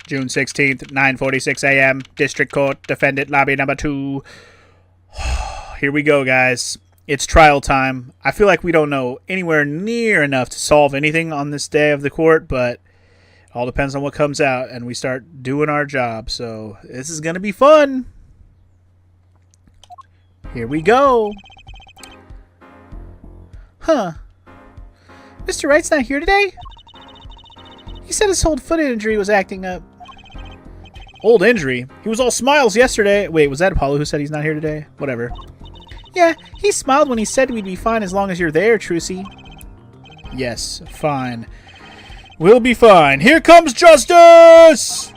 June 16th, 9:46 a.m. District Court, Defendant Lobby Number 2. Here we go, guys. It's trial time. I feel like we don't know anywhere near enough to solve anything on this day of the court, but it all depends on what comes out, and we start doing our job. So this is going to be fun. Here we go. Huh. Mr. Wright's not here today? He said his old foot injury was acting up. Old injury? He was all smiles yesterday. Wait, was that Apollo who said he's not here today? Whatever. Yeah, he smiled when he said we'd be fine as long as you're there, Trucy. Yes, fine. We'll be fine. Here comes justice!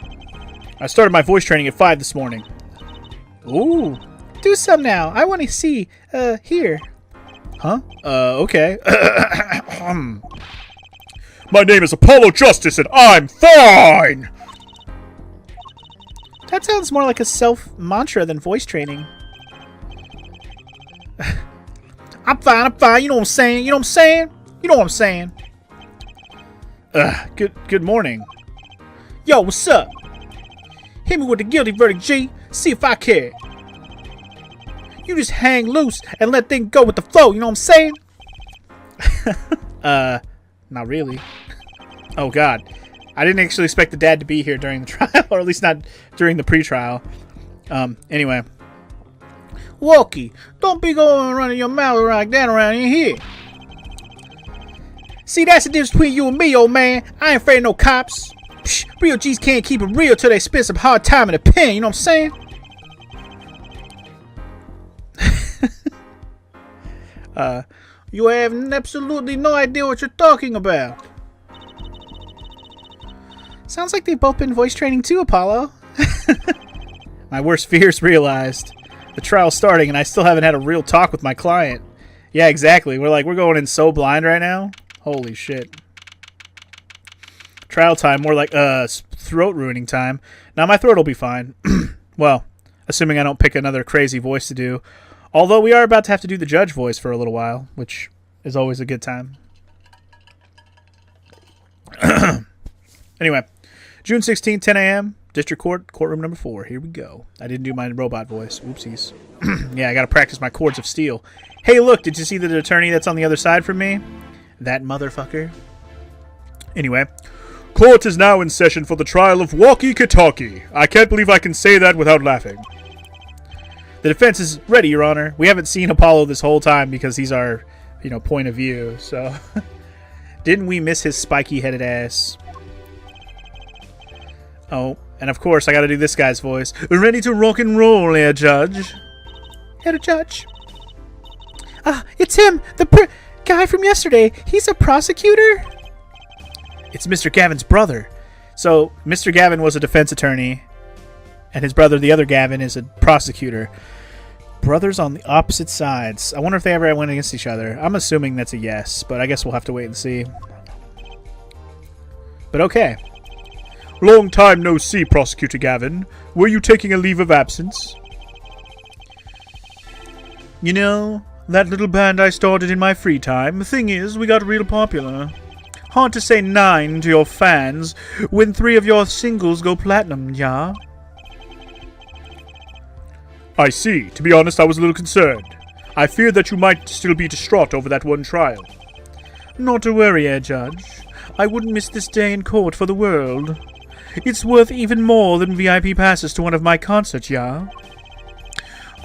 I started my voice training at 5 this morning. Ooh. Do some now. I want to see, here. Huh? Okay. My name is Apollo Justice and I'm fine! That sounds more like a self-mantra than voice training. I'm fine, you know what I'm saying, you know what I'm saying? You know what I'm saying? Good morning. Yo, what's up? Hit me with the guilty verdict, G. See if I care. You just hang loose and let things go with the flow, you know what I'm saying? Not really. Oh, God. I didn't actually expect the dad to be here during the trial, or at least not during the pre-trial. Anyway. Walkie, don't be going running your mouth like that around in here. See, that's the difference between you and me, old man. I ain't afraid of no cops. Psh, real G's can't keep it real till they spend some hard time in the pen, you know what I'm saying? You have absolutely no idea what you're talking about. Sounds like they've both been voice training too, Apollo. My worst fears realized. The trial's starting and I still haven't had a real talk with my client. Yeah, exactly. We're going in so blind right now. Holy shit. Trial time, more like throat ruining time. Now my throat will be fine. Well, assuming I don't pick another crazy voice to do. Although we are about to have to do the judge voice for a little while, which is always a good time. Anyway, June 16th, 10 a.m., District Court, Courtroom Number 4. Here we go. I didn't do my robot voice. Oopsies. Yeah, I gotta practice my chords of steel. Hey, look, did you see the attorney that's on the other side from me? That motherfucker. Anyway, court is now in session for the trial of Walkie Kitaki. I can't believe I can say that without laughing. The defense is ready, Your Honor. We haven't seen Apollo this whole time because he's our, point of view, so... Didn't we miss his spiky-headed ass? Oh, and of course, I gotta do this guy's voice. Ready to rock and roll, here, Judge. Here, Judge. Ah, it's him! The guy from yesterday. He's a prosecutor? It's Mr. Gavin's brother. So, Mr. Gavin was a defense attorney, and his brother, the other Gavin, is a prosecutor. Brothers on the opposite sides. I wonder if they ever went against each other. I'm assuming that's a yes, but I guess we'll have to wait and see. But okay. Long time no see, Prosecutor Gavin. Were you taking a leave of absence? You know, that little band I started in my free time, the thing is, we got real popular. Hard to say 9 to your fans when 3 of your singles go platinum, yeah? I see. To be honest, I was a little concerned. I feared that you might still be distraught over that one trial. Not to worry, Judge. I wouldn't miss this day in court for the world. It's worth even more than VIP passes to one of my concerts, yeah?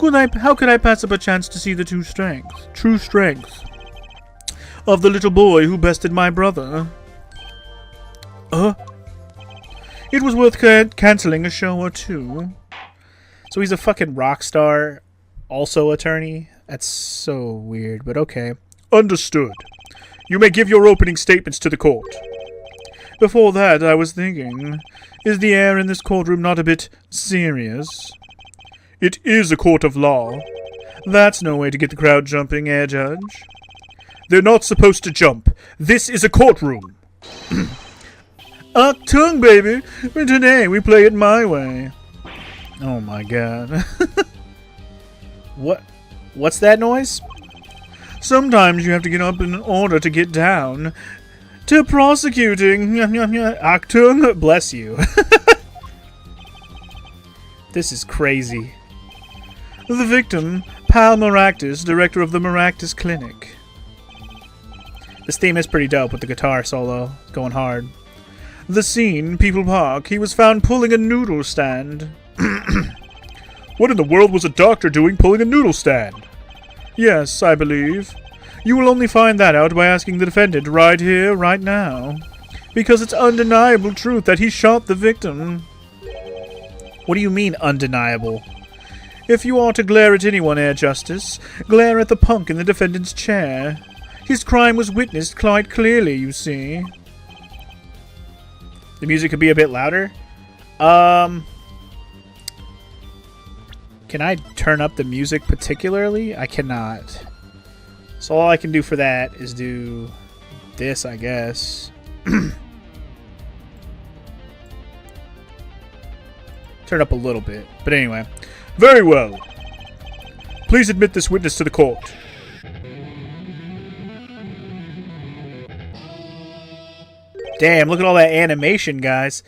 How could I pass up a chance to see the true strength of the little boy who bested my brother? It was worth cancelling a show or two. So he's a fucking rock star, also attorney? That's so weird, but okay. Understood. You may give your opening statements to the court. Before that, I was thinking, is the air in this courtroom not a bit serious? It is a court of law. That's no way to get the crowd jumping, Judge. They're not supposed to jump. This is a courtroom. Tongue, baby. Today we play it my way. Oh my god. What's that noise? Sometimes you have to get up in order to get down. To prosecuting. Achtung, bless you. This is crazy. The victim, Pal Maractus, director of the Maractus Clinic. This theme is pretty dope with the guitar solo going hard. The scene, People Park. He was found pulling a noodle stand. What in the world was a doctor doing pulling a noodle stand? Yes, I believe. You will only find that out by asking the defendant right here, right now. Because it's undeniable truth that he shot the victim. What do you mean, undeniable? If you are to glare at anyone, Air Justice, glare at the punk in the defendant's chair. His crime was witnessed quite clearly, you see. The music could be a bit louder. Can I turn up the music particularly? I cannot. So all I can do for that is do this, I guess. Turn up a little bit. But anyway. Very well. Please admit this witness to the court. Damn, look at all that animation, guys.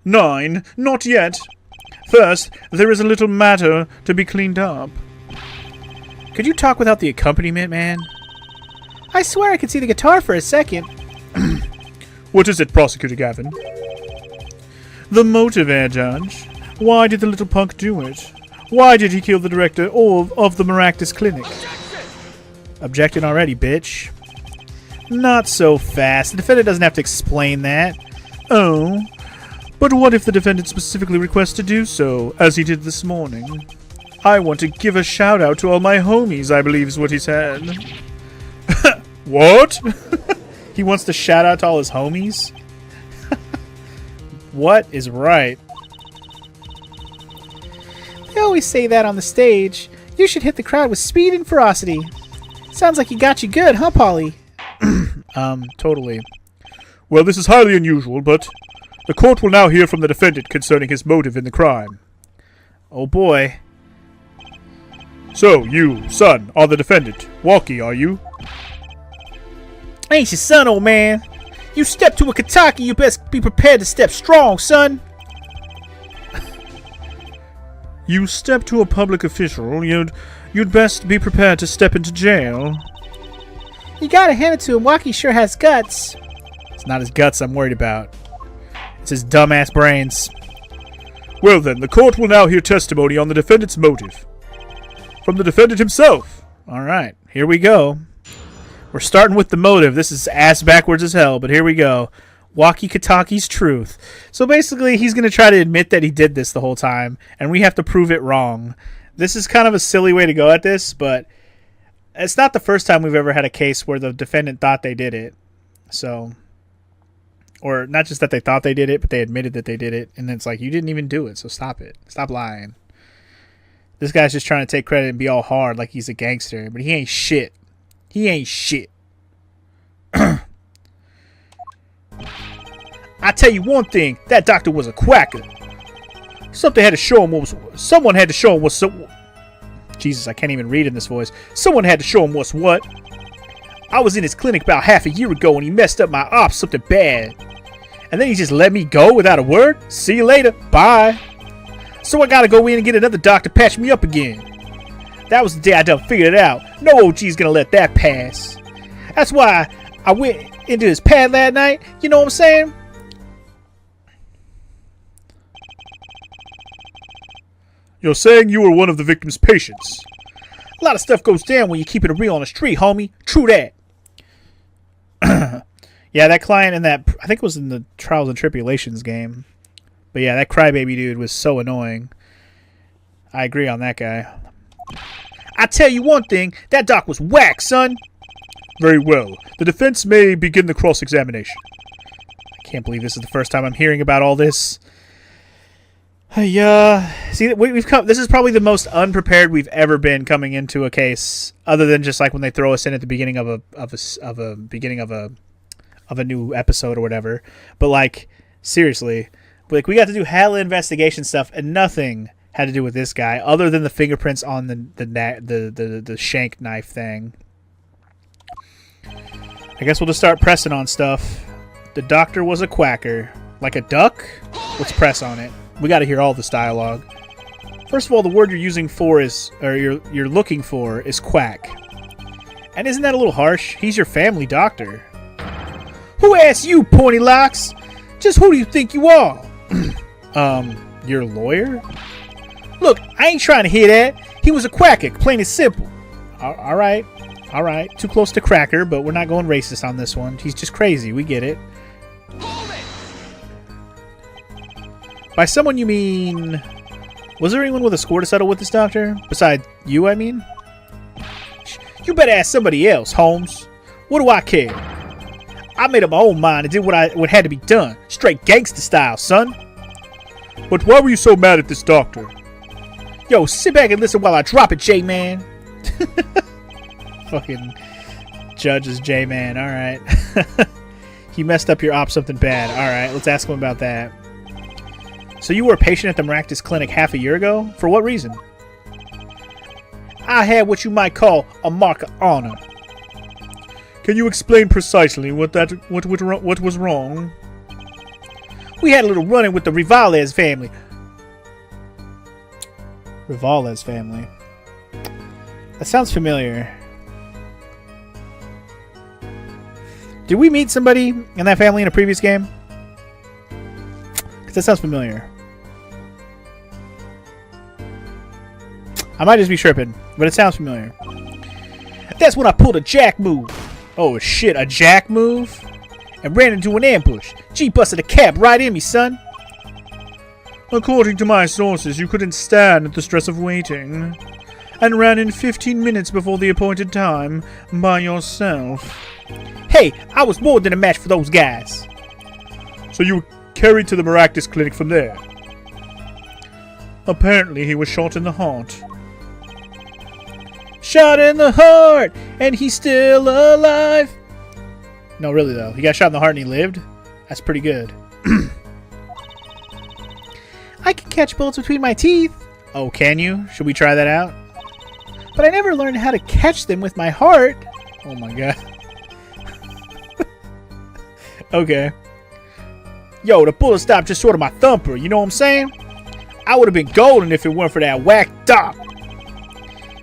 9. Not yet. First, there is a little matter to be cleaned up. Could you talk without the accompaniment, man? I swear I could see the guitar for a second. What is it, Prosecutor Gavin? The motive, Air Judge. Why did the little punk do it? Why did he kill the director of the Maractus Clinic? Objecting already, bitch. Not so fast. The defendant doesn't have to explain that. Oh. But what if the defendant specifically requests to do so, as he did this morning? I want to give a shout out to all my homies, I believe is what he said. What? He wants to shout out to all his homies? What is right? They always say that on the stage. You should hit the crowd with speed and ferocity. Sounds like he got you good, huh, Polly? Totally. Well, this is highly unusual, but the court will now hear from the defendant concerning his motive in the crime. Oh boy. So, you, son, are the defendant. Walkie, are you? Ain't your son, old man. You step to a Kataki, you best be prepared to step strong, son. You step to a public official, you'd best be prepared to step into jail. You gotta hand it to him, Walkie sure has guts. It's not his guts I'm worried about. It's his dumbass brains. Well then, the court will now hear testimony on the defendant's motive. From the defendant himself. Alright, here we go. We're starting with the motive. This is ass backwards as hell, but here we go. Walkie Kataki's truth. So basically, he's going to try to admit that he did this the whole time, and we have to prove it wrong. This is kind of a silly way to go at this, but it's not the first time we've ever had a case where the defendant thought they did it. So, or not just that they thought they did it, but they admitted that they did it, and then it's like, you didn't even do it, so stop it. Stop lying. This guy's just trying to take credit and be all hard like he's a gangster, but he ain't shit. He ain't shit. I tell you one thing, that doctor was a quacker. Someone had to show him what's Jesus, I can't even read in this voice. Someone had to show him what's what. I was in his clinic about half a year ago and he messed up my ops something bad. And then he just let me go without a word. See you later. Bye. So I gotta go in and get another doctor to patch me up again. That was the day I done figured it out. No OG's gonna let that pass. That's why I went into his pad that night. You know what I'm saying? You're saying you were one of the victim's patients. A lot of stuff goes down when you keep it real on the street, homie. True that. Yeah, that client in that, I think it was in the Trials and Tribulations game. But yeah, that crybaby dude was so annoying. I agree on that guy. I tell you one thing, that doc was whack, son. Very well. The defense may begin the cross-examination. I can't believe this is the first time I'm hearing about all this. See, we've come. This is probably the most unprepared we've ever been coming into a case, other than just like when they throw us in at the beginning of a new episode or whatever. But like seriously, like we got to do hella investigation stuff, and nothing had to do with this guy other than the fingerprints on the shank knife thing. I guess we'll just start pressing on stuff. The doctor was a quacker, like a duck. Let's press on it. We got to hear all this dialogue. First of all, the word you're using for is, or you're looking for is quack. And isn't that a little harsh? He's your family doctor. Who asked you, pointy locks? Just who do you think you are? Your lawyer? Look, I ain't trying to hear that. He was a quacker, plain and simple. Alright. Too close to cracker, but we're not going racist on this one. He's just crazy, we get it. By someone you mean... Was there anyone with a score to settle with this doctor? Besides you, I mean? You better ask somebody else, Holmes. What do I care? I made up my own mind and did what had to be done. Straight gangster style, son. But why were you so mad at this doctor? Yo, sit back and listen while I drop it, J-Man. Fucking judge is J-Man, alright. He messed up your op something bad. Alright, let's ask him about that. So you were a patient at the Maractus Clinic half a year ago? For what reason? I had what you might call a mark of honor. Can you explain precisely what was wrong? We had a little run-in with the Rivales family. Rivales family. That sounds familiar. Did we meet somebody in that family in a previous game? Because that sounds familiar. I might just be tripping, but it sounds familiar. That's when I pulled a jack move. Oh shit, a jack move? And ran into an ambush. G busted a cap right in me, son. According to my sources, you couldn't stand the stress of waiting, and ran in 15 minutes before the appointed time by yourself. Hey, I was more than a match for those guys. So you were carried to the Maractus Clinic from there. Apparently he was shot in the heart. Shot in the heart, and he's still alive. No, really though. He got shot in the heart and he lived? That's pretty good. I can catch bullets between my teeth. Oh, can you? Should we try that out? But I never learned how to catch them with my heart. Oh my god. Okay. Yo, the bullet stopped just short of my thumper. You know what I'm saying? I would have been golden if it weren't for that whack doc.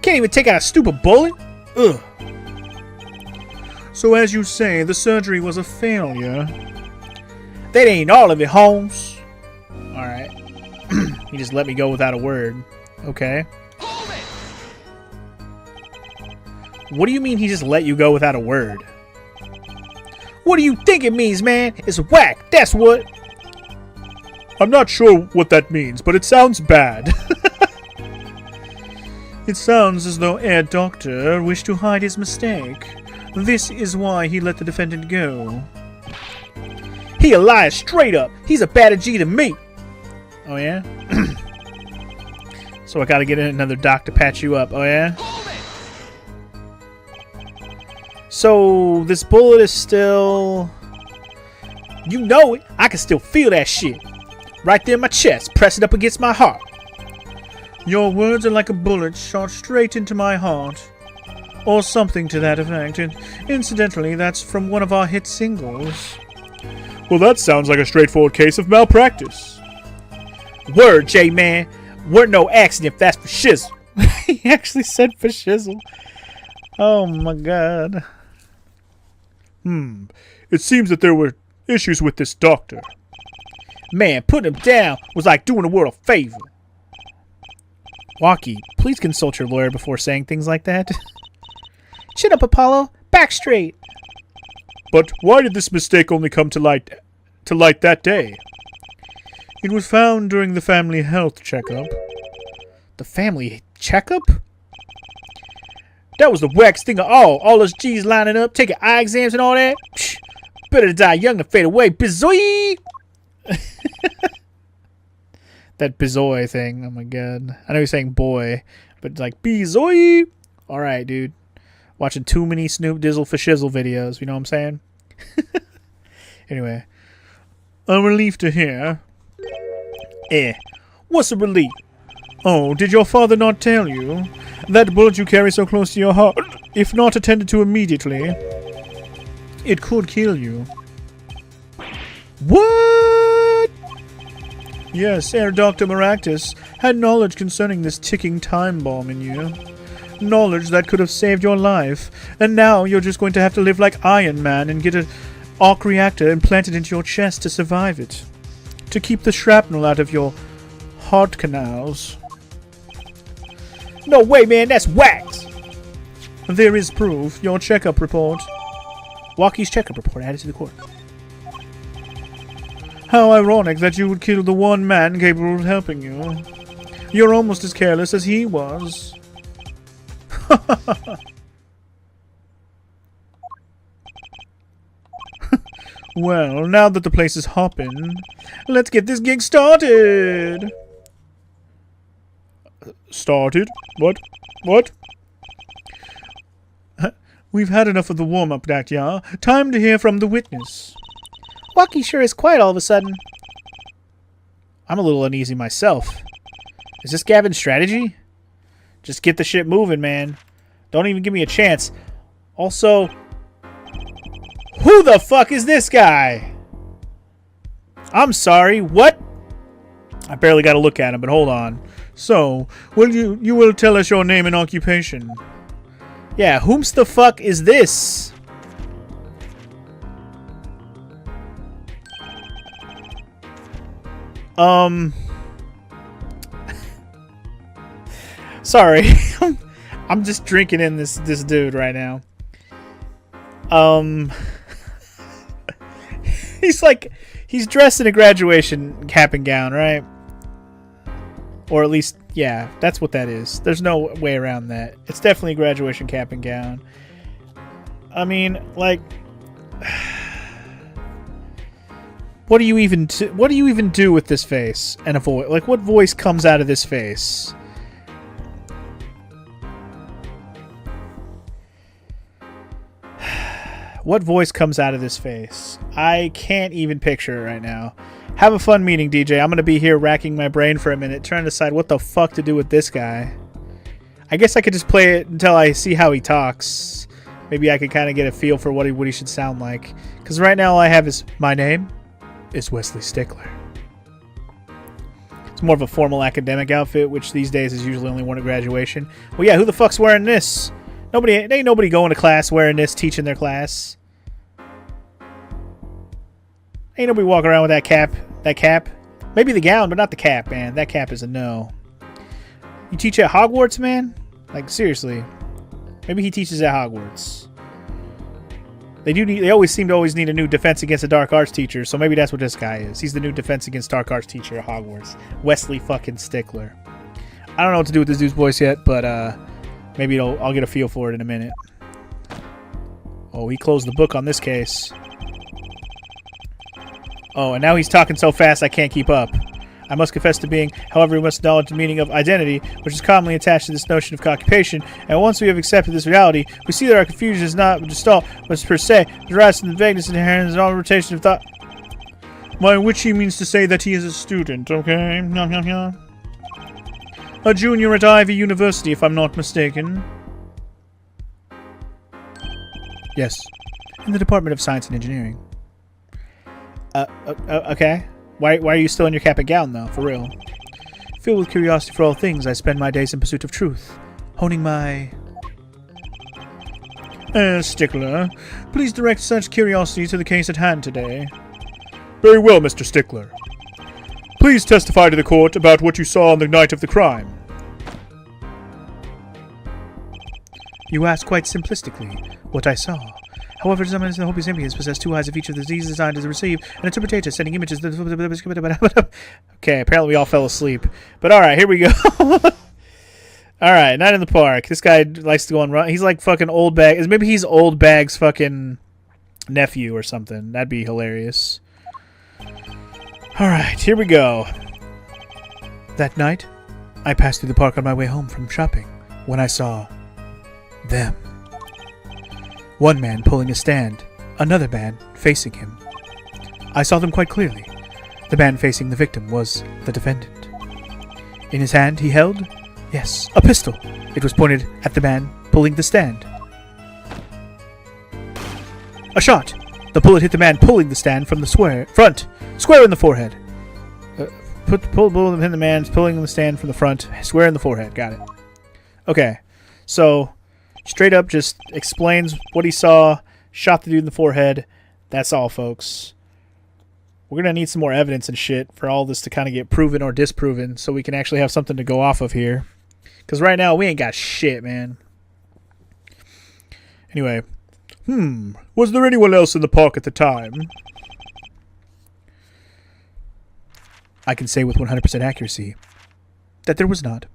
Can't even take out a stupid bullet? Ugh. So as you say, the surgery was a failure. That ain't all of it, Holmes. Alright. He just let me go without a word. Okay. What do you mean he just let you go without a word? What do you think it means, man? It's whack, that's what. I'm not sure what that means, but it sounds bad. It sounds as though Herr Doctor wished to hide his mistake. This is why he let the defendant go. He a liar straight up. He's a badder G than me. Oh yeah? So I gotta get in another doc to patch you up. Oh yeah? So this bullet is still... You know it. I can still feel that shit. Right there in my chest, pressing up against my heart. Your words are like a bullet shot straight into my heart. Or something to that effect. And incidentally, that's from one of our hit singles. Well, that sounds like a straightforward case of malpractice. Word, J-Man. Weren't no accident if that's for shizzle. He actually said for shizzle. Oh my god. It seems that there were issues with this doctor. Man, putting him down was like doing the world a favor. Walkie, please consult your lawyer before saying things like that. Chin up, Apollo. Back straight. But why did this mistake only come to light that day? It was found during the family health checkup. The family checkup? That was the wackest thing of all. All those G's lining up, taking eye exams and all that. Psh, better to die young than fade away. Bizoy! That bizoy thing. Oh my god. I know you're saying boy, but it's like bizoy. Alright, dude. Watching too many Snoop Dizzle for Shizzle videos. You know what I'm saying? Anyway. A relief to hear. What's a relief? Oh, did your father not tell you? That bullet you carry so close to your heart, if not attended to immediately, it could kill you. What? Yes, Herr Dr. Maractus had knowledge concerning this ticking time bomb in you. Knowledge that could have saved your life. And now you're just going to have to live like Iron Man and get an arc reactor implanted into your chest to survive it. To keep the shrapnel out of your heart canals. No way, man, that's wax! There is proof. Your checkup report. Walkie's checkup report added to the court. How ironic that you would kill the one man capable of helping you. You're almost as careless as he was. Well, now that the place is hopping, let's get this gig started. Started? What? What? We've had enough of the warm-up, Dactyar. Time to hear from the witness. Walkie sure is quiet all of a sudden. I'm a little uneasy myself. Is this Gavin's strategy? Just get the shit moving, man. Don't even give me a chance. Also, who the fuck is this guy? I'm sorry, what? I barely got to look at him, but hold on. So, you will tell us your name and occupation. Yeah, whom's the fuck is this? Sorry. I'm just drinking in this dude right now. He's dressed in a graduation cap and gown, right? Or at least, yeah, that's what that is. There's no way around that. It's definitely a graduation cap and gown. I mean, like, what do you even do with this face and a voice? Like, what voice comes out of this face? What voice comes out of this face? I can't even picture it right now. Have a fun meeting, DJ. I'm going to be here racking my brain for a minute, trying to decide what the fuck to do with this guy. I guess I could just play it until I see how he talks. Maybe I could kind of get a feel for what he should sound like. Because right now all I have is, my name is Wesley Stickler. It's more of a formal academic outfit, which these days is usually only worn at graduation. Well, yeah, who the fuck's wearing this? Ain't nobody going to class wearing this, teaching their class. Ain't nobody walking around with that cap. That cap. Maybe the gown, but not the cap, man. That cap is a no. You teach at Hogwarts, man? Like, seriously. Maybe he teaches at Hogwarts. They always seem to need a new Defense Against the Dark Arts teacher, so maybe that's what this guy is. He's the new Defense Against Dark Arts teacher at Hogwarts. Wesley fucking Stickler. I don't know what to do with this dude's voice yet, but maybe I'll get a feel for it in a minute. Oh, he closed the book on this case. Oh, and now he's talking so fast I can't keep up. I must confess to being, however, we must acknowledge the meaning of identity, which is commonly attached to this notion of occupation, and once we have accepted this reality, we see that our confusion is not gestalt, but per se, derives from the vagueness inherent in all rotation of thought. By which he means to say that he is a student, okay? A junior at Ivy University, if I'm not mistaken. Yes, in the Department of Science and Engineering. Okay. Why are you still in your cap and gown, though? For real. Filled with curiosity for all things, I spend my days in pursuit of truth, honing my... Stickler, please direct such curiosity to the case at hand today. Very well, Mr. Stickler. Please testify to the court about what you saw on the night of the crime. You asked quite simplistically what I saw. However, some of the Hopi Symbionts possess two eyes of each of the diseases designed to receive an interpreter sending images. Okay, apparently we all fell asleep. But alright, here we go. Alright, Night in the Park. This guy likes to go on run. He's like fucking Old Bag. Maybe he's Old Bag's fucking nephew or something. That'd be hilarious. Alright, here we go. That night, I passed through the park on my way home from shopping when I saw them. One man pulling a stand, another man facing him. I saw them quite clearly. The man facing the victim was the defendant. In his hand he held, yes, a pistol. It was pointed at the man pulling the stand. A shot! The bullet hit the man pulling the stand from the front, square in the forehead. pull the bullet in the man, pulling the stand from the front, square in the forehead. Got it. Okay, so straight up just explains what he saw, shot the dude in the forehead. That's all, folks. We're going to need some more evidence and shit for all this to kind of get proven or disproven so we can actually have something to go off of here. Because right now, we ain't got shit, man. Anyway. Was there anyone else in the park at the time? I can say with 100% accuracy that there was not.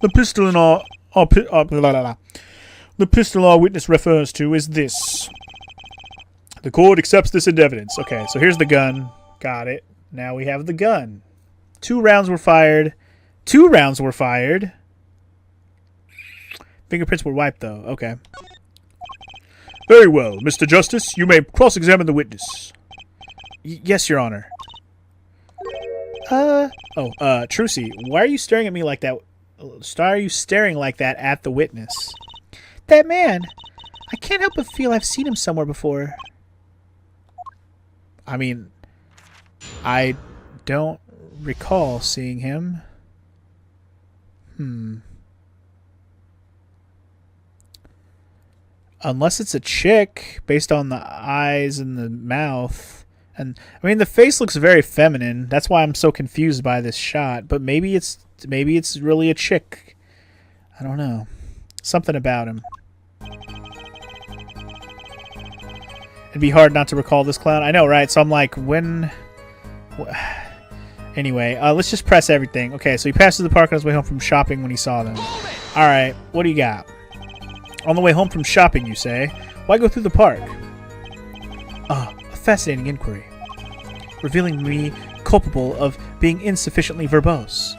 The pistol our witness refers to is this. The court accepts this into evidence. Okay, so here's the gun. Got it. Now we have the gun. 2 rounds were fired. 2 rounds were fired. Fingerprints were wiped, though. Okay. Very well. Mr. Justice, you may cross-examine the witness. Yes, Your Honor. Trucy, why are you staring at me like that? Why are you staring like that at the witness? That man. I can't help but feel I've seen him somewhere before. I mean, I don't recall seeing him. Unless it's a chick, based on the eyes and the mouth. And I mean, the face looks very feminine. That's why I'm so confused by this shot. But maybe it's really a chick. I don't know. Something about him. It'd be hard not to recall this clown. I know, right? So I'm like, when... Anyway, let's just press everything. Okay, so he passed through the park on his way home from shopping when he saw them. Alright, what do you got? On the way home from shopping, you say? Why go through the park? Ah, a fascinating inquiry. Revealing me culpable of being insufficiently verbose.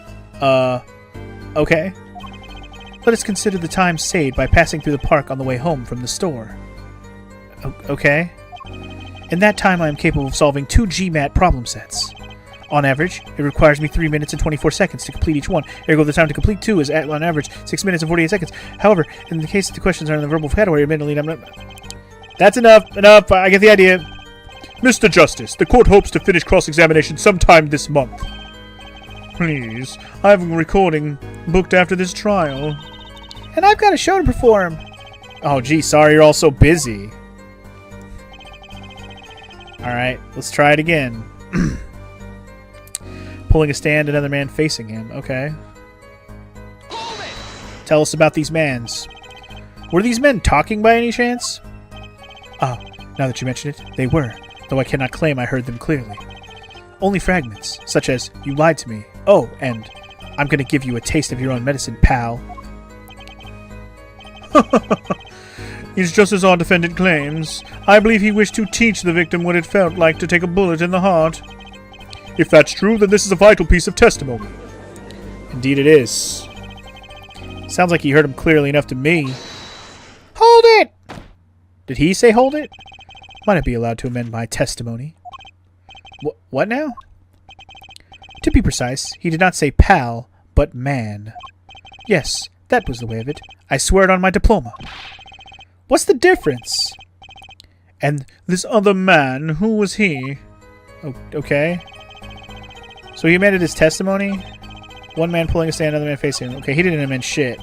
Okay. Let us consider the time saved by passing through the park on the way home from the store. Okay. In that time, I am capable of solving 2 GMAT problem sets. On average, it requires me 3 minutes and 24 seconds to complete each one. Ergo, the time to complete 2 is, on average, 6 minutes and 48 seconds. However, in the case that the questions are in the verbal category, admittedly, I'm not... That's enough. Enough. I get the idea. Mr. Justice, the court hopes to finish cross-examination sometime this month. Please, I have a recording booked after this trial. And I've got a show to perform. Oh, gee, sorry you're all so busy. Alright, let's try it again. Pulling a stand, another man facing him. Okay. Tell us about these mans. Were these men talking by any chance? Ah, now that you mention it, they were, though I cannot claim I heard them clearly. Only fragments, such as, you lied to me. Oh, and, I'm gonna give you a taste of your own medicine, pal. It's just as our defendant claims. I believe he wished to teach the victim what it felt like to take a bullet in the heart. If that's true, then this is a vital piece of testimony. Indeed it is. Sounds like he heard him clearly enough to me. Hold it! Did he say hold it? Might I be allowed to amend my testimony? What now? To be precise, he did not say pal, but man. Yes, that was the way of it. I swear it on my diploma. What's the difference? And this other man, who was he? Okay. So he amended his testimony? One man pulling a stand, another man facing him. Okay, he didn't amend shit.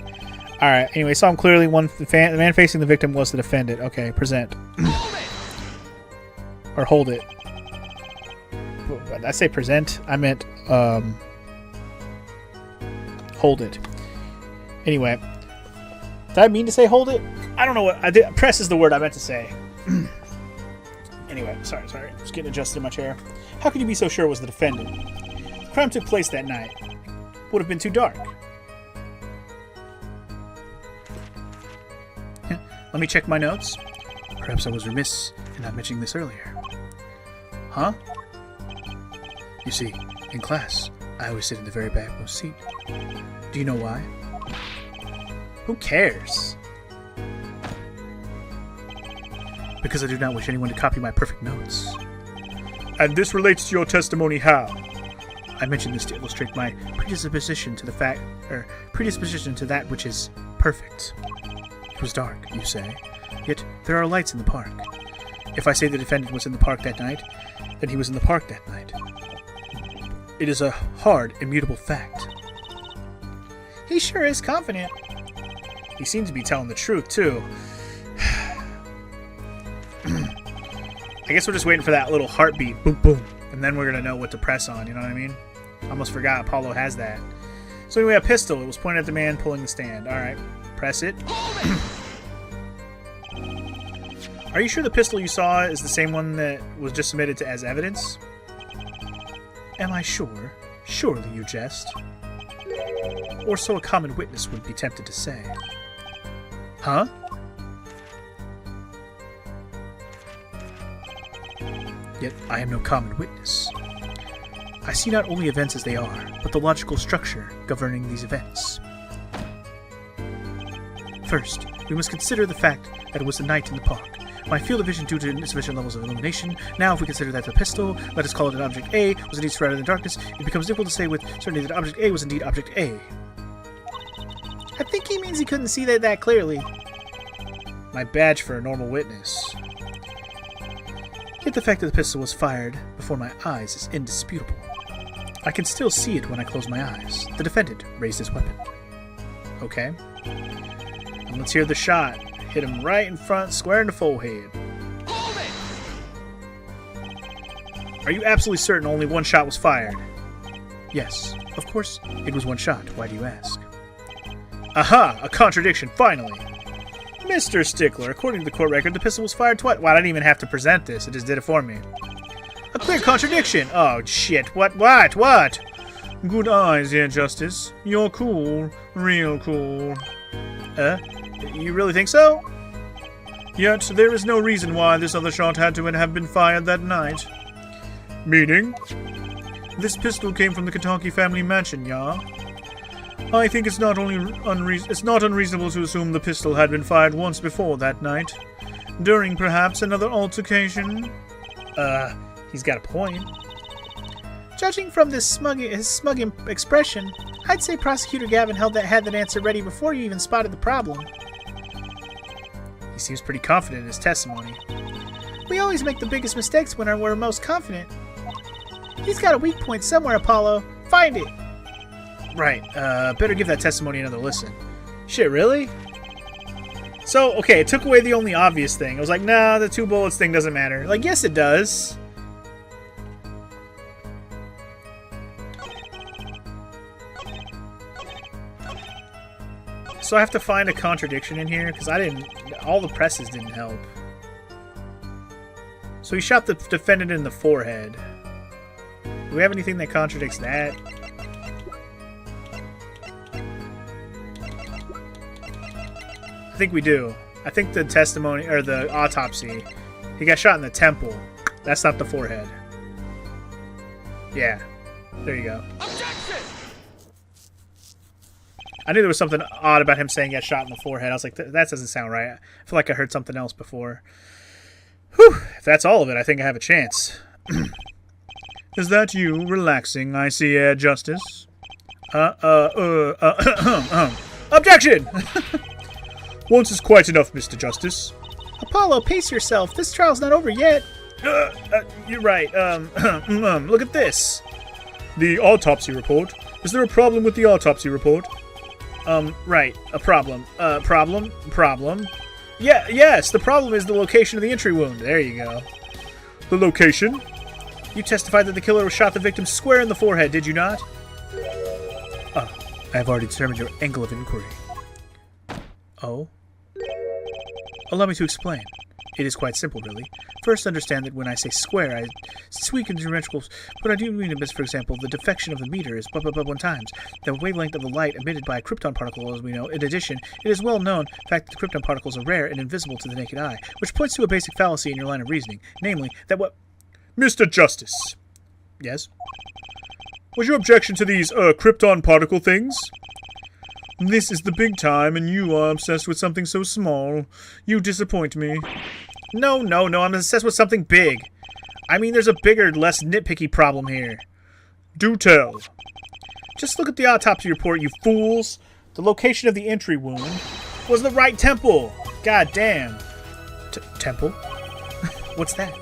Alright, anyway, saw him clearly. The man facing the victim was the defendant. Okay, present. Or hold it. Did I say present? I meant, hold it. Anyway. Did I mean to say hold it? I don't know what I did. Press is the word I meant to say. Anyway, sorry. Just getting adjusted in my chair. How could you be so sure it was the defendant? The crime took place that night. Would have been too dark. Let me check my notes. Perhaps I was remiss in not mentioning this earlier. Huh? You see, in class, I always sit in the very backmost seat. Do you know why? Who cares? Because I do not wish anyone to copy my perfect notes. And this relates to your testimony how? I mention this to illustrate my predisposition to that which is perfect. It was dark, you say, yet there are lights in the park. If I say the defendant was in the park that night, then he was in the park that night. It is a hard, immutable fact. He sure is confident. He seems to be telling the truth, too. I guess we're just waiting for that little heartbeat. Boom, boom. And then we're going to know what to press on, you know what I mean? I almost forgot Apollo has that. So anyway, a pistol. It was pointed at the man pulling the stand. Alright, press it. Are you sure the pistol you saw is the same one that was just submitted to as evidence? Am I sure? Surely you jest. Or so a common witness would be tempted to say. Huh? Yet I am no common witness. I see not only events as they are, but the logical structure governing these events. First, we must consider the fact that it was the night in the park. My field of vision due to insufficient levels of illumination. Now, if we consider that the pistol, let us call it an object A, was indeed surrounded in darkness, it becomes difficult to say with certainty that object A was indeed object A. I think he means he couldn't see that clearly. My badge for a normal witness. Yet the fact that the pistol was fired before my eyes is indisputable. I can still see it when I close my eyes. The defendant raised his weapon. Okay. And let's hear the shot. Hit him right in front, square in the forehead. Are you absolutely certain only one shot was fired? Yes, of course it was one shot. Why do you ask? Aha! A contradiction, finally! Mr. Stickler, according to the court record, the pistol was fired twice. Well, I didn't even have to present this. It just did it for me. A clear contradiction! Oh, shit. What? Good eyes, yeah, Justice. You're cool. Real cool. You really think so? Yet, there is no reason why this other shot had to have been fired that night. Meaning? This pistol came from the Kentucky family mansion, yeah? I think it's not unreasonable to assume the pistol had been fired once before that night. During, perhaps, another altercation. He's got a point. Judging from his smug expression, I'd say Prosecutor Gavin had that answer ready before you even spotted the problem. He seems pretty confident in his testimony. We always make the biggest mistakes when we're most confident. He's got a weak point somewhere, Apollo. Find it! Right, better give that testimony another listen. Shit, really? So, okay, it took away the only obvious thing. I was like, nah, the 2 bullets thing doesn't matter. Like, yes it does. So I have to find a contradiction in here, because all the presses didn't help. So he shot the defendant in the forehead. Do we have anything that contradicts that? I think we do. I think the testimony, or the autopsy, he got shot in the temple. That's not the forehead. Yeah. There you go. Objection! I knew there was something odd about him saying he got shot in the forehead. I was like, that doesn't sound right. I feel like I heard something else before. Whew! If that's all of it, I think I have a chance. Is that you relaxing, I see, Justice? Objection! Once is quite enough, Mr. Justice. Apollo, pace yourself. This trial's not over yet. You're right. Look at this. The autopsy report. Is there a problem with the autopsy report? Right. A problem. Problem. Yeah, yes, the problem is the location of the entry wound. There you go. The location? You testified that the killer shot the victim square in the forehead, did you not? I have already determined your angle of inquiry. Oh? Allow me to explain. It is quite simple, really. First, understand that when I say square, I speak in geometricals, but I do mean it as, for example, the deflection of the meter is 1 times the wavelength of the light emitted by a krypton particle, as we know. In addition, it is well known fact that the krypton particles are rare and invisible to the naked eye, which points to a basic fallacy in your line of reasoning, namely, that what... Mr. Justice. Yes? Was your objection to these, krypton particle things? This is the big time, and you are obsessed with something so small. You disappoint me. No, I'm obsessed with something big. I mean, there's a bigger, less nitpicky problem here. Do tell. Just look at the autopsy report, you fools. The location of the entry wound was the right temple. God damn. Temple? What's that?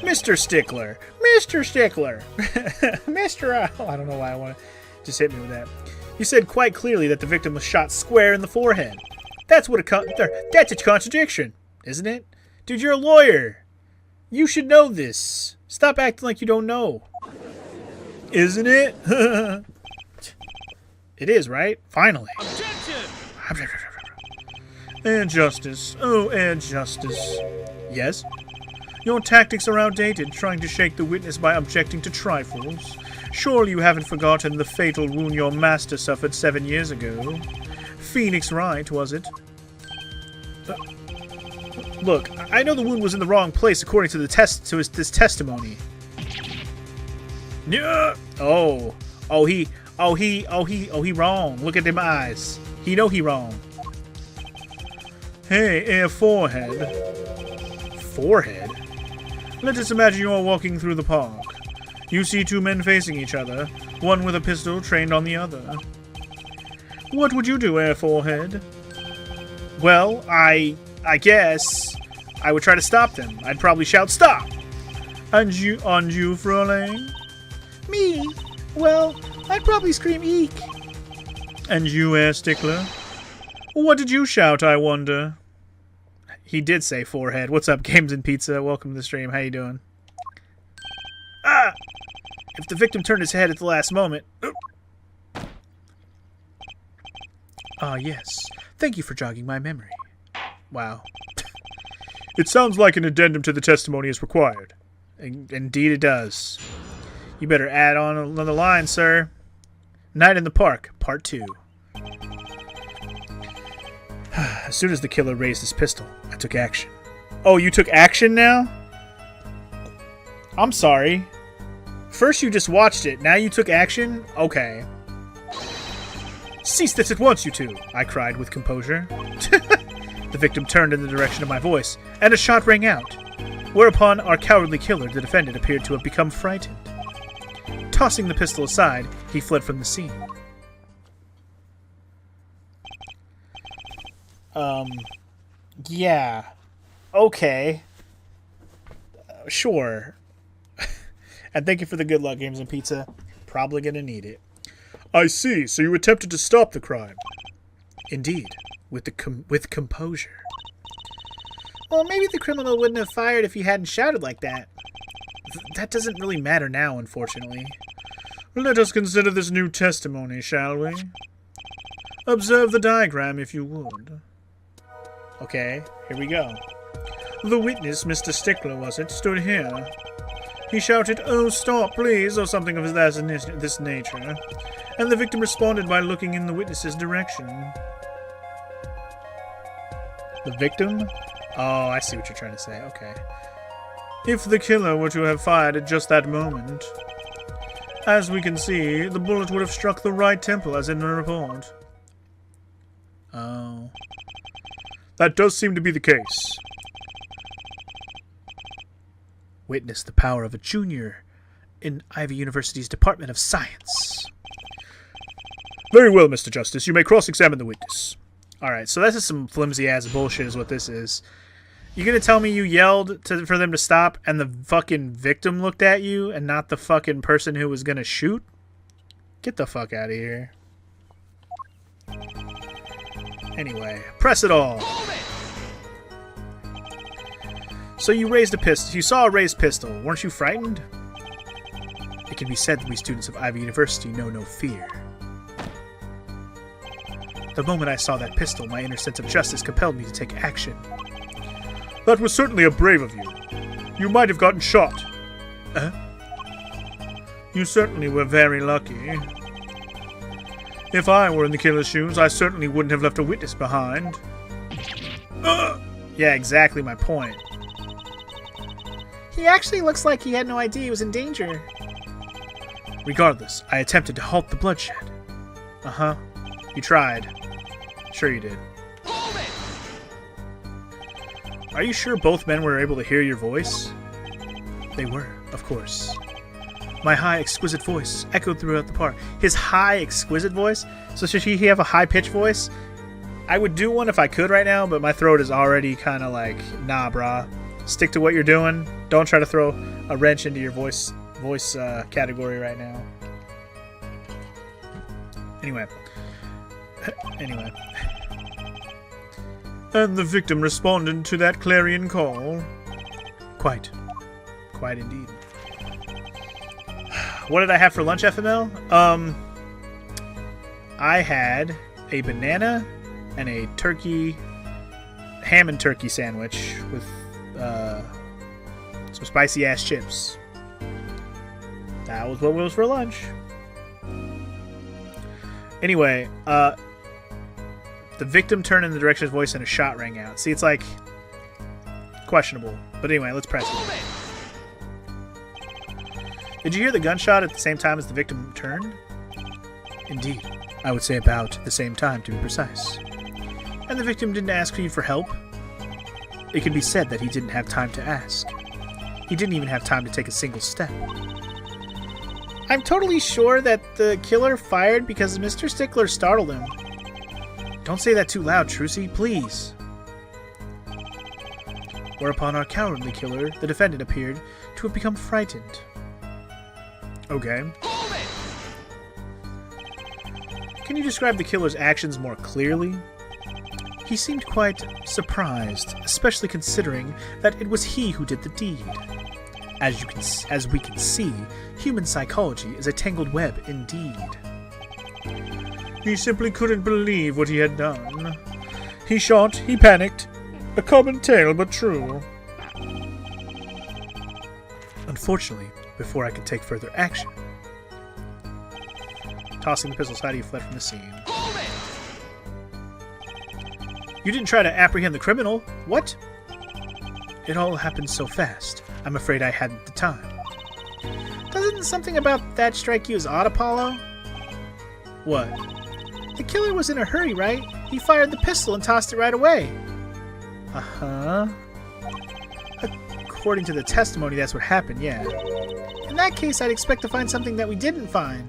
Mr. Stickler. Mr. Stickler! Mr. I don't know why I want to just hit me with that. You said quite clearly that the victim was shot square in the forehead. That's a contradiction, isn't it? Dude, you're a lawyer. You should know this. Stop acting like you don't know. Isn't it? It is, right? Finally. Objection! And Justice. Oh, and Justice. Yes? Your tactics are outdated, trying to shake the witness by objecting to trifles. Surely you haven't forgotten the fatal wound your master suffered 7 years ago. Phoenix Wright, was it? Look, I know the wound was in the wrong place according to this testimony. Yeah. He wrong. Look at them eyes. He know he wrong. Hey, forehead. Forehead? Let us imagine you are walking through the park. You see two men facing each other, one with a pistol trained on the other. What would you do, Forehead? Well, I guess I would try to stop them. I'd probably shout, "Stop!" And you, Fraulein? Me? Well, I'd probably scream, "Eek!" And you, Stickler? What did you shout, I wonder? He did say forehead. What's up, Games and Pizza? Welcome to the stream. How you doing? Ah! If the victim turned his head at the last moment... Ah, yes. Thank you for jogging my memory. Wow. It sounds like an addendum to the testimony is required. Indeed it does. You better add on another line, sir. Night in the Park, Part 2. As soon as the killer raised his pistol, I took action. Oh, you took action now? I'm sorry. First you just watched it, now you took action? Okay. Cease this at once, you two, I cried with composure. The victim turned in the direction of my voice, and a shot rang out. Whereupon our cowardly killer, the defendant, appeared to have become frightened. Tossing the pistol aside, he fled from the scene. Yeah. Okay. Sure. And thank you for the good luck, Games and Pizza. Probably gonna need it. I see, so you attempted to stop the crime. Indeed. With composure. Well, maybe the criminal wouldn't have fired if he hadn't shouted like that. That doesn't really matter now, unfortunately. Let us consider this new testimony, shall we? Observe the diagram, if you would. Okay, here we go. The witness, Mr. Stickler, was it, stood here. He shouted, "Oh, stop, please," or something of this nature, and the victim responded by looking in the witness's direction. The victim? Oh, I see what you're trying to say. Okay. If the killer were to have fired at just that moment, as we can see, the bullet would have struck the right temple, as in the report. Oh. That does seem to be the case. Witness the power of a junior in Ivy University's Department of Science. Very well, Mr. Justice. You may cross-examine the witness. Alright, so this is some flimsy-ass bullshit is what this is. You gonna tell me you yelled for them to stop and the fucking victim looked at you and not the fucking person who was gonna shoot? Get the fuck out of here. Anyway, press it all. So you raised a pistol. You saw a raised pistol. Weren't you frightened? It can be said that we students of Ivy University know no fear. The moment I saw that pistol, my inner sense of justice compelled me to take action. That was certainly a brave of you. You might have gotten shot. You certainly were very lucky. If I were in the killer's shoes, I certainly wouldn't have left a witness behind. Yeah, exactly my point. He actually looks like he had no idea he was in danger. Regardless, I attempted to halt the bloodshed. Uh-huh. You tried. Sure you did. Are you sure both men were able to hear your voice? They were, of course. My high, exquisite voice echoed throughout the park. His high, exquisite voice? So should he have a high-pitched voice? I would do one if I could right now, but my throat is already kind of like, nah, brah. Stick to what you're doing. Don't try to throw a wrench into your voice voice category right now. Anyway. And the victim responded to that clarion call? Quite indeed. What did I have for lunch, FML? I had a banana and a ham and turkey sandwich with some spicy ass chips. That was what it was for lunch. Anyway, the victim turned in the direction of his voice and a shot rang out. See, it's like questionable. But anyway, let's press it. Did you hear the gunshot at the same time as the victim turned? Indeed. I would say about the same time, to be precise. And the victim didn't ask you for help? It can be said that he didn't have time to ask. He didn't even have time to take a single step. I'm totally sure that the killer fired because Mr. Stickler startled him. Don't say that too loud, Trucy, please. Whereupon our cowardly killer, the defendant, appeared to have become frightened. Okay. Can you describe the killer's actions more clearly? He seemed quite surprised, especially considering that it was he who did the deed. As we can see, human psychology is a tangled web indeed. He simply couldn't believe what he had done. He shot, he panicked. A common tale, but true. Unfortunately, before I could take further action. Tossing the pistol aside, he fled from the scene. You didn't try to apprehend the criminal. What? It all happened so fast. I'm afraid I hadn't the time. Doesn't something about that strike you as odd, Apollo? What? The killer was in a hurry, right? He fired the pistol and tossed it right away. Uh-huh. According to the testimony, that's what happened, yeah. In that case, I'd expect to find something that we didn't find.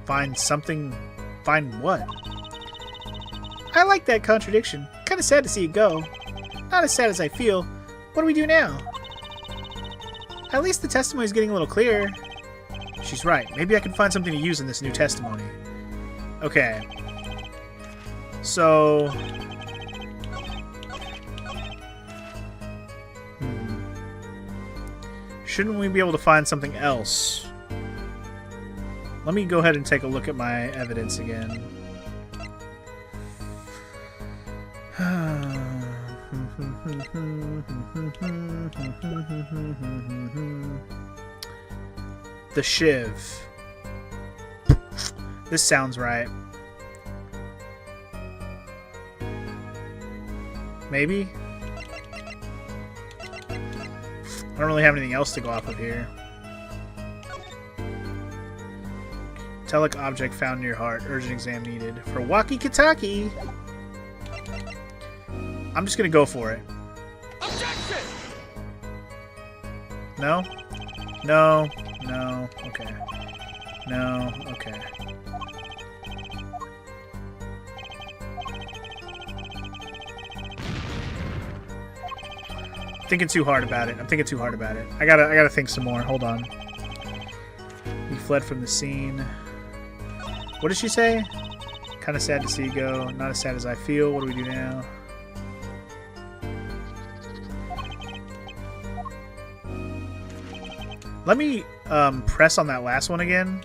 Find something? Find what? I like that contradiction. Kinda sad to see it go. Not as sad as I feel. What do we do now? At least the testimony's getting a little clearer. She's right. Maybe I can find something to use in this new testimony. Okay. So... Shouldn't we be able to find something else? Let me go ahead and take a look at my evidence again. The Shiv. This sounds right. Maybe? I don't really have anything else to go off of here. Telic object found near heart. Urgent exam needed. For walkie-talkie. I'm just gonna go for it. Objection! No? No. No. Okay. No. Okay. Thinking too hard about it. I'm thinking too hard about it. I gotta think some more. Hold on. He fled from the scene. What did she say? Kind of sad to see you go. Not as sad as I feel. What do we do now? Let me press on that last one again.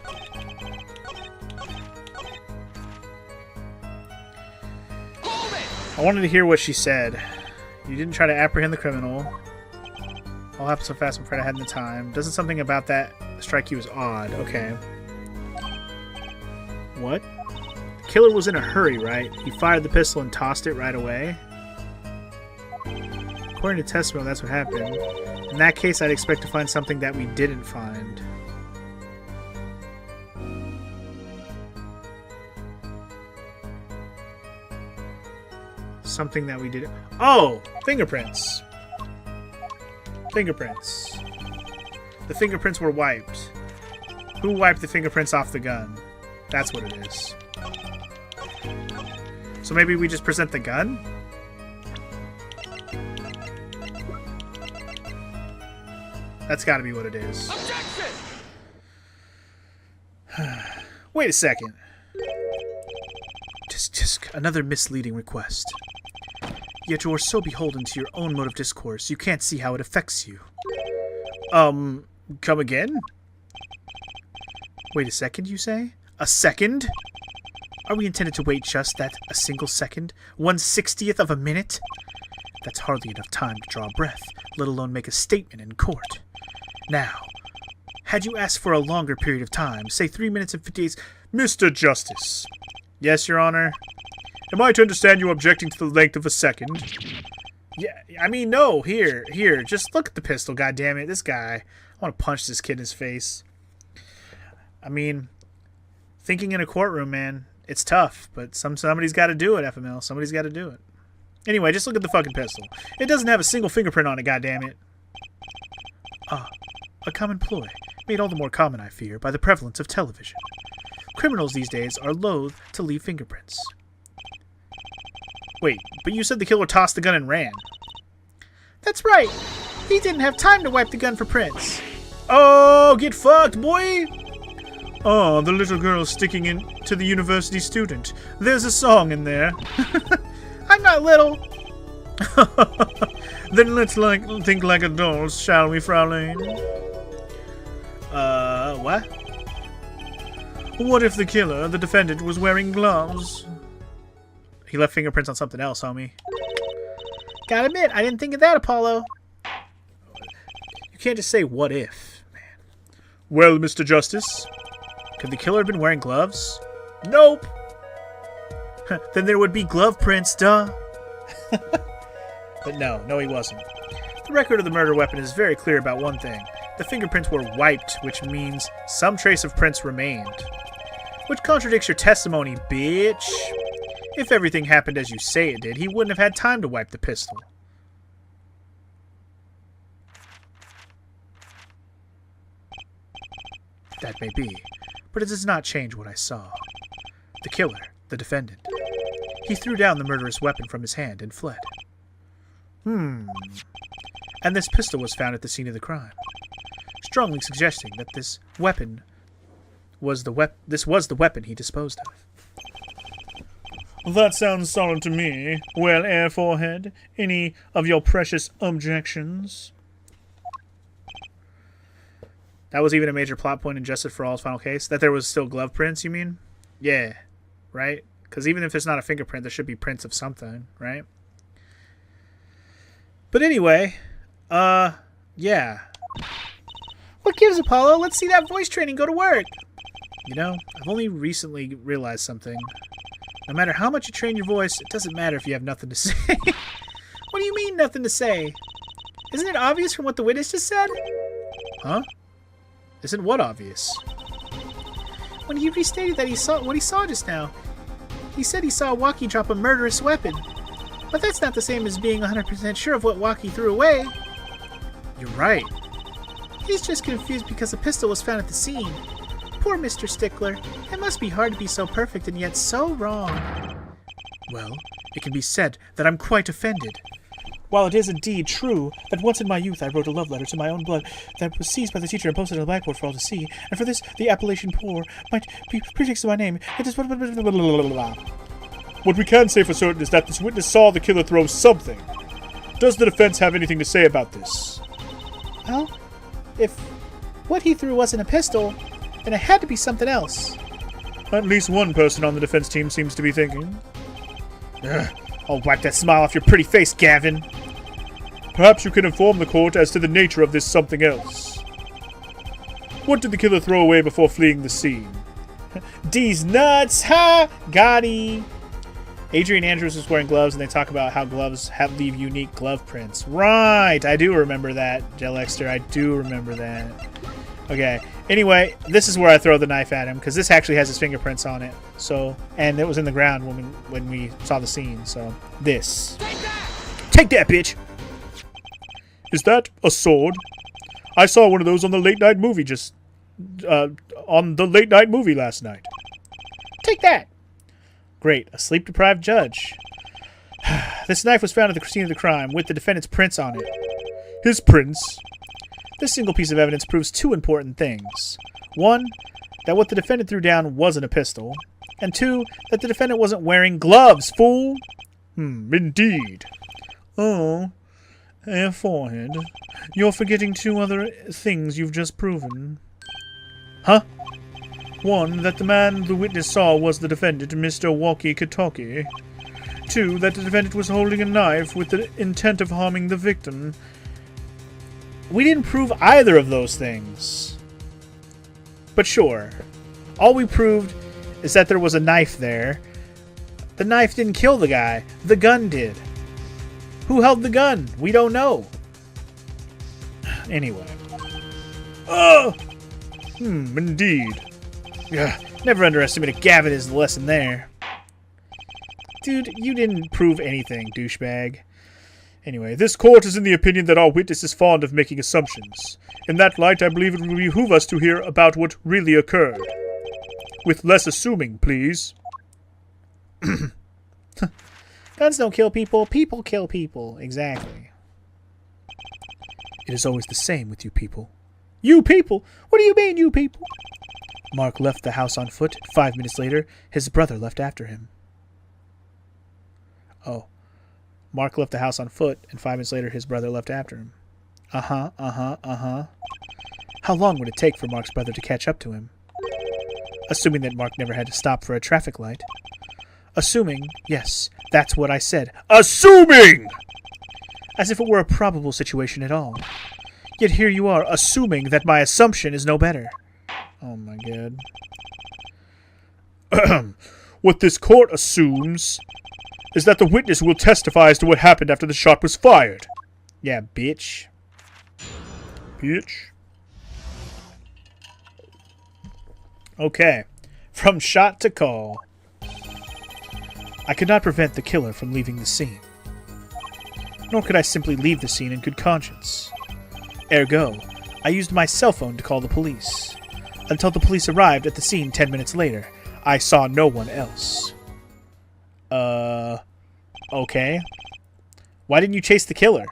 I wanted to hear what she said. You didn't try to apprehend the criminal. All happened so fast, I'm afraid I hadn't the time. Doesn't something about that strike you as odd? Okay. What? The killer was in a hurry, right? He fired the pistol and tossed it right away? According to testimony, that's what happened. In that case, I'd expect to find something that we didn't find. Something that we didn't... Oh! Fingerprints! Fingerprints. The fingerprints were wiped. Who wiped the fingerprints off the gun? That's what it is. So maybe we just present the gun? That's got to be what it is. Objection! Wait a second. Just another misleading request. Yet you are so beholden to your own mode of discourse, you can't see how it affects you. Come again? Wait a second, you say? A second? Are we intended to wait just that a single second? 1/60th of a minute? That's hardly enough time to draw a breath, let alone make a statement in court. Now, had you asked for a longer period of time, say 3 minutes and 58... Mr. Justice, Yes, Your Honor? am I to understand you objecting to the length of a second? Yeah, I mean, no, here, just look at the pistol, goddammit. This guy, I want to punch this kid in his face. I mean, thinking in a courtroom, man, it's tough, but somebody's got to do it, FML. Somebody's got to do it. Anyway, just look at the fucking pistol. It doesn't have a single fingerprint on it, goddammit. Ah, a common ploy, made all the more common, I fear, by the prevalence of television. Criminals these days are loath to leave fingerprints. Wait, but you said the killer tossed the gun and ran. That's right. He didn't have time to wipe the gun for prints. Oh, get fucked, boy! Oh, the little girl sticking in to the university student. There's a song in there. I'm not little. Then let's think like adults, shall we, Fraulein? What? What if the killer, the defendant, was wearing gloves? He left fingerprints on something else, homie. Gotta admit, I didn't think of that, Apollo. You can't just say, what if, man. Well, Mr. Justice? Could the killer have been wearing gloves? Nope. Then there would be glove prints, duh. But no, he wasn't. The record of the murder weapon is very clear about one thing. The fingerprints were wiped, which means some trace of prints remained. Which contradicts your testimony, bitch. If everything happened as you say it did, he wouldn't have had time to wipe the pistol. That may be, but it does not change what I saw. The killer, the defendant. He threw down the murderous weapon from his hand and fled. And this pistol was found at the scene of the crime, strongly suggesting that this was the weapon he disposed of. That sounds solid to me. Well, Air Forehead, any of your precious objections? That was even a major plot point in Justice for All's final case? That there was still glove prints, you mean? Yeah, right? Because even if there's not a fingerprint, there should be prints of something, right? But anyway, yeah. What gives, Apollo? Let's see that voice training go to work. You know, I've only recently realized something. No matter how much you train your voice, it doesn't matter if you have nothing to say. What do you mean, nothing to say? Isn't it obvious from what the witness just said? Huh? Isn't what obvious? When he restated that he saw what he saw just now. He said he saw Waki drop a murderous weapon. But that's not the same as being 100% sure of what Waki threw away. You're right. He's just confused because the pistol was found at the scene. Poor Mr. Stickler. It must be hard to be so perfect and yet so wrong. Well, it can be said that I'm quite offended. While it is indeed true that once in my youth I wrote a love letter to my own blood that was seized by the teacher and posted on the blackboard for all to see, and for this the appellation poor might be prefixed to my name, it is... What we can say for certain is that this witness saw the killer throw something. Does the defense have anything to say about this? Well, if what he threw wasn't a pistol, then it had to be something else. At least one person on the defense team seems to be thinking. I'll wipe that smile off your pretty face, Gavin. Perhaps you can inform the court as to the nature of this something else. What did the killer throw away before fleeing the scene? D's nuts, ha! Gotti. Adrian Andrews was wearing gloves, and they talk about how gloves leave unique glove prints. Right, I do remember that, Jelexter. I do remember that. Okay. Anyway, this is where I throw the knife at him, because this actually has his fingerprints on it. So, and it was in the ground when we saw the scene. So, this. Take that, bitch! Is that a sword? I saw one of those on the late night movie last night. Take that! Great, a sleep-deprived judge. This knife was found at the scene of the crime with the defendant's prints on it. His prints? This single piece of evidence proves two important things. One, that what the defendant threw down wasn't a pistol. And two, that the defendant wasn't wearing gloves, fool! Indeed. Oh, a forehead. You're forgetting two other things you've just proven. Huh? One, that the man the witness saw was the defendant, Mr. Walkie-Talkie. Two, that the defendant was holding a knife with the intent of harming the victim. We didn't prove either of those things. But sure. All we proved is that there was a knife there. The knife didn't kill the guy. The gun did. Who held the gun? We don't know. Anyway. Oh! Indeed. Yeah, never underestimate a Gavin is the lesson there. Dude, you didn't prove anything, douchebag. Anyway, this court is in the opinion that our witness is fond of making assumptions. In that light, I believe it will behoove us to hear about what really occurred. With less assuming, please. Guns don't kill people, people kill people. Exactly. It is always the same with you people. You people? What do you mean, you people? Mark left the house on foot. 5 minutes later, his brother left after him. Oh. Mark left the house on foot, and 5 minutes later, his brother left after him. Uh-huh. How long would it take for Mark's brother to catch up to him? Assuming that Mark never had to stop for a traffic light. Assuming, yes, that's what I said. Assuming! As if it were a probable situation at all. Yet here you are, assuming that my assumption is no better. Oh my god. What this court assumes is that the witness will testify as to what happened after the shot was fired. Yeah, bitch. Bitch. Okay. From shot to call. I could not prevent the killer from leaving the scene. Nor could I simply leave the scene in good conscience. Ergo, I used my cell phone to call the police. Until the police arrived at the scene 10 minutes later, I saw no one else. Okay. Why didn't you chase the killer?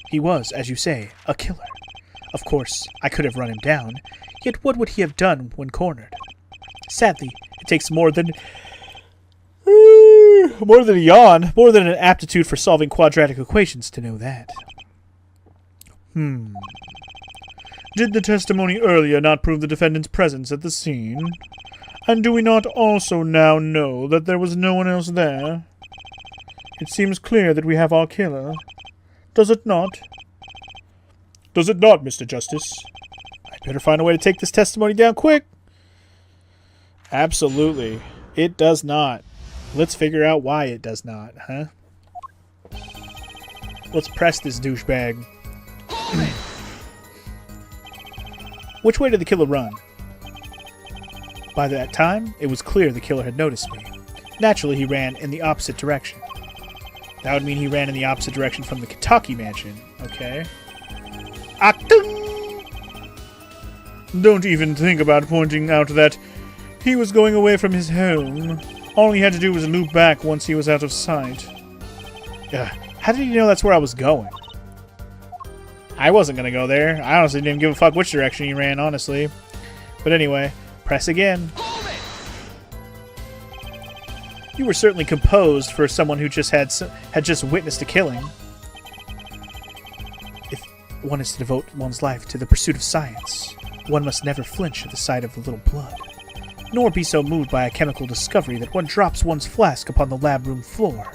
He was, as you say, a killer. Of course, I could have run him down, yet what would he have done when cornered? Sadly, it takes more than a yawn, more than an aptitude for solving quadratic equations to know that. Did the testimony earlier not prove the defendant's presence at the scene? And do we not also now know that there was no one else there? It seems clear that we have our killer. Does it not? Does it not, Mr. Justice? I'd better find a way to take this testimony down quick. Absolutely. It does not. Let's figure out why it does not, huh? Let's press this douchebag. Which way did the killer run? By that time, it was clear the killer had noticed me. Naturally, he ran in the opposite direction. That would mean he ran in the opposite direction from the Kentucky mansion. Okay. Achtung! Don't even think about pointing out that he was going away from his home. All he had to do was loop back once he was out of sight. How did he know that's where I was going? I wasn't going to go there. I honestly didn't give a fuck which direction he ran, honestly. But anyway, press again. You were certainly composed for someone who just had just witnessed a killing. If one is to devote one's life to the pursuit of science, one must never flinch at the sight of a little blood, nor be so moved by a chemical discovery that one drops one's flask upon the lab room floor.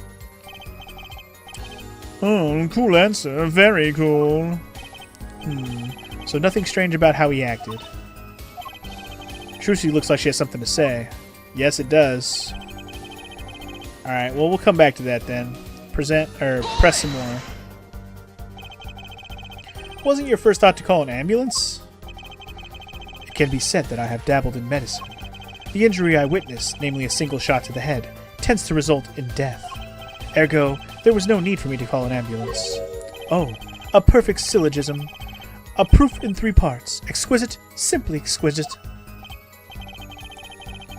Oh, cool answer. Very cool. So nothing strange about how he acted. Trucy looks like she has something to say. Yes, it does. Alright, well, we'll come back to that then. Press some more. Wasn't your first thought to call an ambulance? It can be said that I have dabbled in medicine. The injury I witnessed, namely a single shot to the head, tends to result in death. Ergo, there was no need for me to call an ambulance. Oh, a perfect syllogism. A proof in 3 parts. Exquisite, simply exquisite.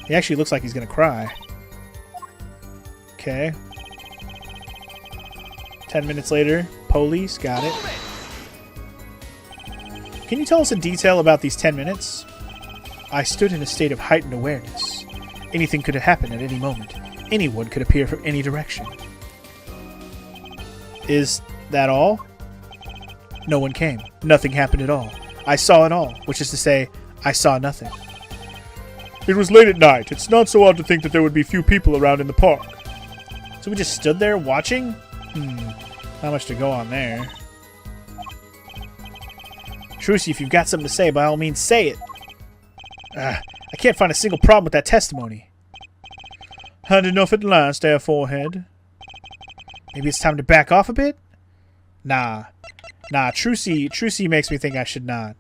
He actually looks like he's gonna cry. Okay. 10 minutes later, police, got it. Can you tell us in detail about these 10 minutes? I stood in a state of heightened awareness. Anything could have happened at any moment. Anyone could appear from any direction. Is that all? No one came. Nothing happened at all. I saw it all, which is to say, I saw nothing. It was late at night. It's not so odd to think that there would be few people around in the park. So we just stood there watching? Not much to go on there. Trucy, if you've got something to say, by all means, say it. I can't find a single problem with that testimony. Had enough at last, Air Forehead. Maybe it's time to back off a bit? Nah, Trucy makes me think I should not.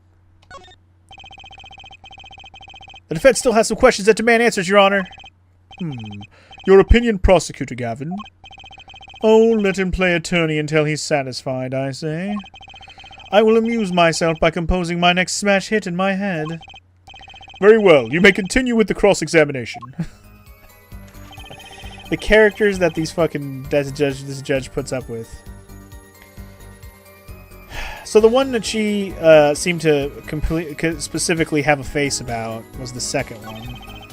The defense still has some questions that demand answers, Your Honor. Your opinion, Prosecutor Gavin? Oh, let him play attorney until he's satisfied, I say. I will amuse myself by composing my next smash hit in my head. Very well, you may continue with the cross-examination. The characters that this judge puts up with. So the one that she seemed to specifically have a face about was the second one.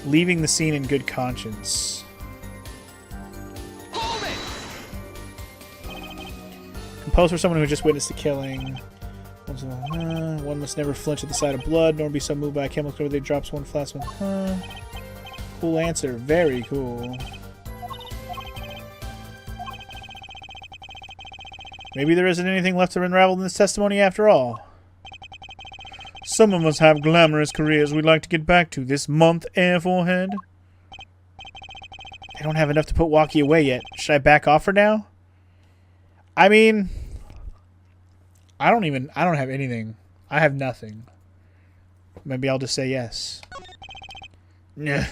Leaving the scene in good conscience. Compose for someone who just witnessed the killing. One must never flinch at the sight of blood, nor be so moved by a chemical cover they drops one flask. Cool answer. Very cool. Maybe there isn't anything left to unravel in this testimony after all. Some of us have glamorous careers we'd like to get back to this month, Air Forehead. I don't have enough to put Walkie away yet. Should I back off for now? I mean, I don't have anything. I have nothing. Maybe I'll just say yes. Nah.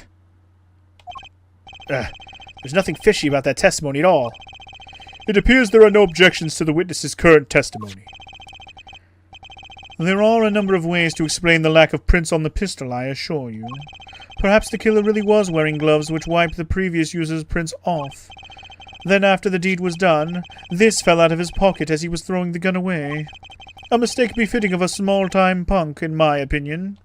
There's nothing fishy about that testimony at all. It appears there are no objections to the witness's current testimony. There are a number of ways to explain the lack of prints on the pistol, I assure you. Perhaps the killer really was wearing gloves which wiped the previous user's prints off. Then after the deed was done, this fell out of his pocket as he was throwing the gun away. A mistake befitting of a small-time punk, in my opinion.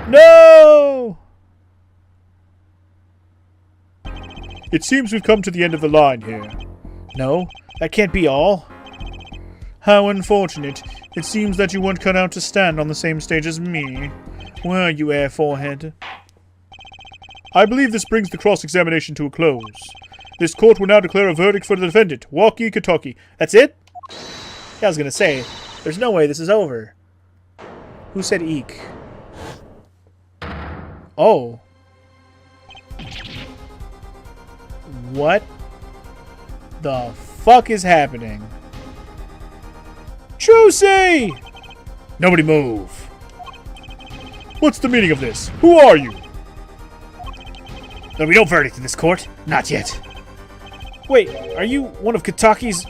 No! It seems we've come to the end of the line here. No, that can't be all. How unfortunate. It seems that you weren't cut out to stand on the same stage as me. Were you, Air Forehead? I believe this brings the cross-examination to a close. This court will now declare a verdict for the defendant, Walkie Kataki. That's it? Yeah, I was gonna say, there's no way this is over. Who said eek? Oh. What the fuck is happening? Trucy! Nobody move. What's the meaning of this? Who are you? There'll be no verdict in this court. Not yet. Wait, are you one of Kataki's...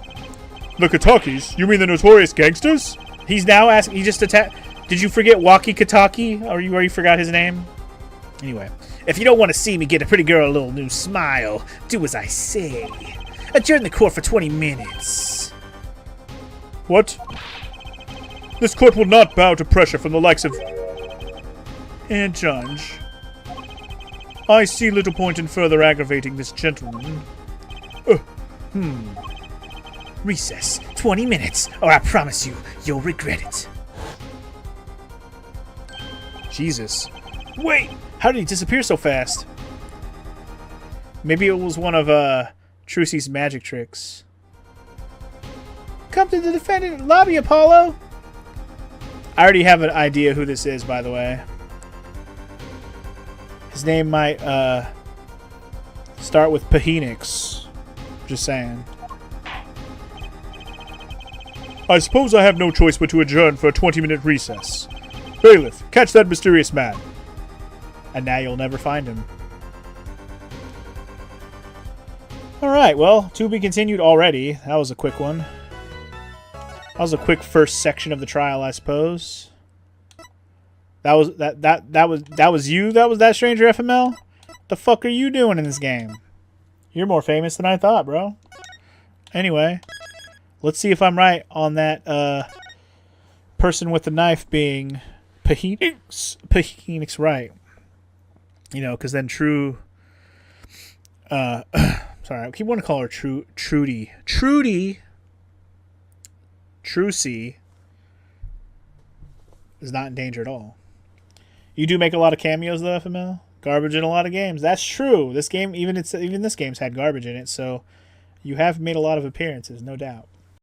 The Katakis? You mean the notorious gangsters? He's now asking... He just attacked... Did you forget Walkie Kataki? Or you forgot his name? Anyway. If you don't want to see me get a pretty girl a little new smile, do as I say. Adjourn the court for 20 minutes. What? This court will not bow to pressure from the likes of... And Judge. I see little point in further aggravating this gentleman. Recess. 20 minutes, or I promise you, you'll regret it. Jesus. Wait! How did he disappear so fast? Maybe it was one of, Trucy's magic tricks. Come to the defendant lobby, Apollo! I already have an idea who this is, by the way. His name might, start with Pahenix. Just saying. I suppose I have no choice but to adjourn for a 20-minute recess. Bailiff, catch that mysterious man. And now you'll never find him. Alright, well, to be continued already. That was a quick one. That was a quick first section of the trial, I suppose. That was you? That was that stranger FML? The fuck are you doing in this game? You're more famous than I thought, bro. Anyway, Let's see if I'm right on that person with the knife being Phoenix Wright. You know, because then True... sorry, I keep wanting to call her Trudy. Trucy is not in danger at all. You do make a lot of cameos though, FML. Garbage in a lot of games. That's true. This game, even this game's had garbage in it, so you have made a lot of appearances, no doubt.